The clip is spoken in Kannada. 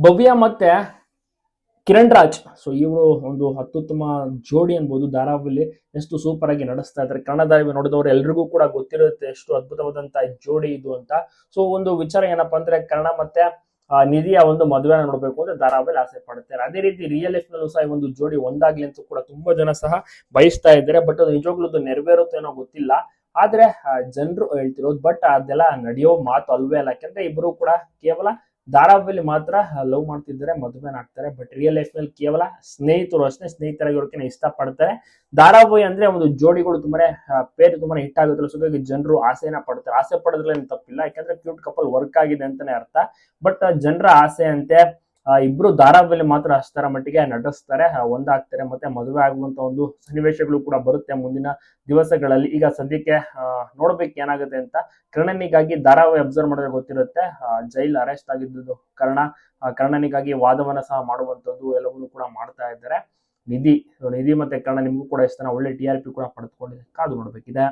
ಭವ್ಯ ಮತ್ತೆ ಕಿರಣ್ ರಾಜ್. ಸೊ ಇವರು ಒಂದು ಅತ್ಯುತ್ತಮ ಜೋಡಿ ಅನ್ಬೋದು. ಧಾರಾವಾಹಿಲಿ ಎಷ್ಟು ಸೂಪರ್ ಆಗಿ ನಡೆಸ್ತಾ ಇದ್ದಾರೆ. ಕನ್ನಡ ಧಾರಾವಾಹಿ ನೋಡಿದವರು ಎಲ್ರಿಗೂ ಕೂಡ ಗೊತ್ತಿರುತ್ತೆ ಎಷ್ಟು ಅದ್ಭುತವಾದಂತಹ ಜೋಡಿ ಇದು ಅಂತ. ಸೊ ಒಂದು ವಿಚಾರ ಏನಪ್ಪಾ ಅಂದ್ರೆ ಕನ್ನಡ ಮತ್ತೆ ನಿಧಿಯ ಒಂದು ಮದುವೆನ ನೋಡ್ಬೇಕು ಅಂತ ಧಾರಾವಾಹಿಲಿ ಆಸೆ ಪಡ್ತಾರೆ. ಅದೇ ರೀತಿ ರಿಯಲ್ ಲೈಫ್ ನಲ್ಲೂ ಸಹ ಈ ಒಂದು ಜೋಡಿ ಒಂದಾಗ್ಲಿ ಅಂತ ಕೂಡ ತುಂಬಾ ಜನ ಸಹ ಬಯಸ್ತಾ ಇದ್ದಾರೆ. ಬಟ್ ಅದು ನಿಜವಾಗ್ಲೂ ಅದು ನೆರವೇರುತ್ತೆ ಅನ್ನೋ ಗೊತ್ತಿಲ್ಲ. ಆದ್ರೆ ಜನರು ಹೇಳ್ತಿರೋದು. ಬಟ್ ಅದೆಲ್ಲ ನಡೆಯೋ ಮಾತು ಅಲ್ವೇ ಅಲ್ಲ. ಯಾಕಂದ್ರೆ ಇಬ್ರು ಕೂಡ ಕೇವಲ ಧಾರಾವಾಹಿಲಿ ಮಾತ್ರ ಲವ್ ಮಾಡ್ತಿದ್ದಾರೆ, ಮದುವೆನ ಆಗ್ತಾರೆ. ಬಟ್ ರಿಯಲ್ ಲೈಫ್ ನಲ್ಲಿ ಕೇವಲ ಸ್ನೇಹಿತರು ಅಷ್ಟೇ, ಸ್ನೇಹಿತರಾಗಿರೋಕೆ ಇಷ್ಟ ಪಡ್ತಾರೆ. ಧಾರಾವಾಹಿ ಅಂದ್ರೆ ಒಂದು ಜೋಡಿಗಳು ತುಂಬಾನೇ ಪೇರು ತುಂಬಾನೇ ಹಿಟ್ ಆಗುತ್ತಲ್ಲ. ಸೊ ಜನರು ಆಸೆನ ಪಡ್ತಾರೆ. ಆಸೆ ಪಡೋದ್ರಲ್ಲಿ ತಪ್ಪಿಲ್ಲ, ಯಾಕಂದ್ರೆ ಕ್ಯೂಟ್ ಕಪಲ್ ವರ್ಕ್ ಆಗಿದೆ ಅಂತಾನೆ ಅರ್ಥ. ಬಟ್ ಜನರ ಆಸೆ ಅಂತೆ ಇಬ್ರು ಧಾರಾವಾಹಿಲಿ ಮಾತ್ರ ಅಷ್ಟರ ಮಟ್ಟಿಗೆ ನಟಿಸ್ತಾರೆ, ಒಂದಾಗ್ತಾರೆ, ಮತ್ತೆ ಮದುವೆ ಆಗುವಂತ ಒಂದು ಸನ್ನಿವೇಶಗಳು ಕೂಡ ಬರುತ್ತೆ ಮುಂದಿನ ದಿವಸಗಳಲ್ಲಿ. ಈಗ ಸದ್ಯಕ್ಕೆ ನೋಡ್ಬೇಕು ಏನಾಗುತ್ತೆ ಅಂತ. ಕರ್ಣನಿಗಾಗಿ ಧಾರಾವಾಹಿ ಅಬ್ಸರ್ವ್ ಮಾಡಿದ್ರೆ ಗೊತ್ತಿರುತ್ತೆ. ಜೈಲ್ ಅರೆಸ್ಟ್ ಆಗಿದ್ದು ಕಾರಣ ಕರ್ಣನಿಗಾಗಿ ವಾದವನ್ನ ಸಹ ಮಾಡುವಂತದ್ದು ಎಲ್ಲವನ್ನೂ ಕೂಡ ಮಾಡ್ತಾ ಇದ್ದಾರೆ. ನಿಧಿ ಮತ್ತೆ ಕರ್ಣ ನಿಮ್ಗೂ ಕೂಡ ಇಷ್ಟ ಒಳ್ಳೆ TRP ಕೂಡ ಪಡೆದುಕೊಂಡಿದೆ. ಕಾದು ನೋಡ್ಬೇಕಿದೆ.